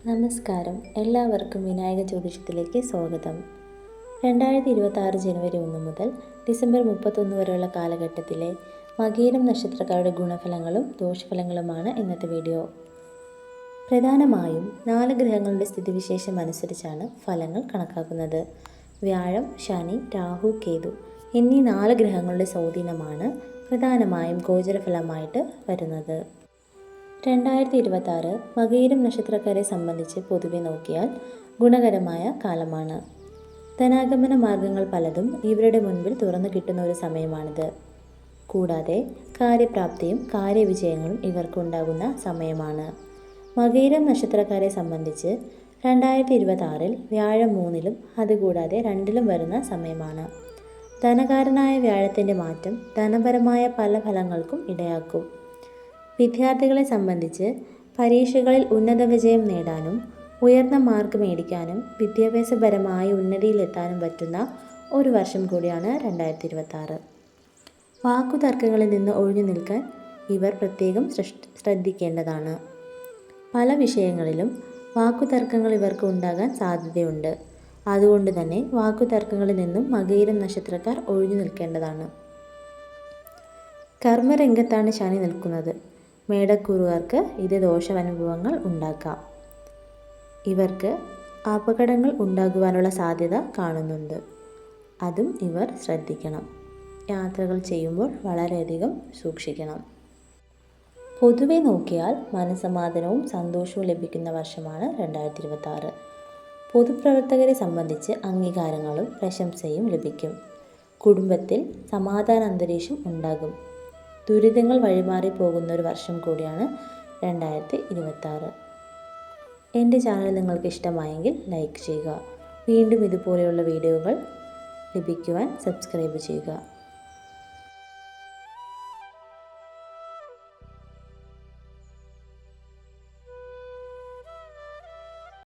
നമസ്കാരം, എല്ലാവർക്കും വിനായക ജ്യോതിഷത്തിലേക്ക് സ്വാഗതം. 2026 ജനുവരി 1 മുതൽ ഡിസംബർ 31 വരെയുള്ള കാലഘട്ടത്തിലെ മകീരം നക്ഷത്രക്കാരുടെ ഗുണഫലങ്ങളും ദോഷഫലങ്ങളുമാണ് ഇന്നത്തെ വീഡിയോ. പ്രധാനമായും 4 ഗ്രഹങ്ങളുടെ സ്ഥിതിവിശേഷം അനുസരിച്ചാണ് ഫലങ്ങൾ കണക്കാക്കുന്നത്. വ്യാഴം, ശനി, രാഹു, കേതു എന്നീ 4 ഗ്രഹങ്ങളുടെ സ്വാധീനമാണ് പ്രധാനമായും ഗോചരഫലമായിട്ട് വരുന്നത്. 2026 മകീരം നക്ഷത്രക്കാരെ സംബന്ധിച്ച് പൊതുവെ നോക്കിയാൽ ഗുണകരമായ കാലമാണ്. ധനാഗമന മാർഗങ്ങൾ പലതും ഇവരുടെ മുൻപിൽ തുറന്നു കിട്ടുന്ന ഒരു സമയമാണിത്. കൂടാതെ കാര്യപ്രാപ്തിയും കാര്യവിജയങ്ങളും ഇവർക്കുണ്ടാകുന്ന സമയമാണ്. മകീരം നക്ഷത്രക്കാരെ സംബന്ധിച്ച് 2026 വ്യാഴം 3-ലും അതുകൂടാതെ 2-ലും വരുന്ന സമയമാണ്. ധനകാരനായ വ്യാഴത്തിൻ്റെ മാറ്റം ധനപരമായ പല ഫലങ്ങൾക്കും ഇടയാക്കും. വിദ്യാർത്ഥികളെ സംബന്ധിച്ച് പരീക്ഷകളിൽ ഉന്നത വിജയം നേടാനും ഉയർന്ന മാർക്ക് മേടിക്കാനും വിദ്യാഭ്യാസപരമായി ഉന്നതിയിലെത്താനും പറ്റുന്ന ഒരു വർഷം കൂടിയാണ് 2026. വാക്കുതർക്കങ്ങളിൽ നിന്ന് ഒഴിഞ്ഞു നിൽക്കാൻ ഇവർ പ്രത്യേകം ശ്രദ്ധിക്കേണ്ടതാണ്. പല വിഷയങ്ങളിലും വാക്കുതർക്കങ്ങൾ ഇവർക്ക് ഉണ്ടാകാൻ സാധ്യതയുണ്ട്. അതുകൊണ്ട് തന്നെ വാക്കുതർക്കങ്ങളിൽ നിന്നും മകീരം നക്ഷത്രക്കാർ ഒഴിഞ്ഞു നിൽക്കേണ്ടതാണ്. കർമ്മരംഗത്താണ് ശനി നിൽക്കുന്നത്. മേടക്കൂറുകാർക്ക് ഇത് ദോഷാനുഭവങ്ങൾ ഉണ്ടാക്കാം. ഇവർക്ക് അപകടങ്ങൾ ഉണ്ടാകുവാനുള്ള സാധ്യത കാണുന്നുണ്ട്. അതും ഇവർ ശ്രദ്ധിക്കണം. യാത്രകൾ ചെയ്യുമ്പോൾ വളരെയധികം സൂക്ഷിക്കണം. പൊതുവെ നോക്കിയാൽ മനസ്സമാധാനവും സന്തോഷവും ലഭിക്കുന്ന വർഷമാണ് 2026. പൊതുപ്രവർത്തകരെ സംബന്ധിച്ച് അംഗീകാരങ്ങളും പ്രശംസയും ലഭിക്കും. കുടുംബത്തിൽ സമാധാന അന്തരീക്ഷം ഉണ്ടാകും. ദുരിതങ്ങൾ വഴിമാറി പോകുന്ന ഒരു വർഷം കൂടിയാണ് 2026. എൻ്റെ ചാനൽ നിങ്ങൾക്ക് ഇഷ്ടമായെങ്കിൽ ലൈക്ക് ചെയ്യുക. വീണ്ടും ഇതുപോലെയുള്ള വീഡിയോകൾ ലഭിക്കുവാൻ സബ്സ്ക്രൈബ് ചെയ്യുക.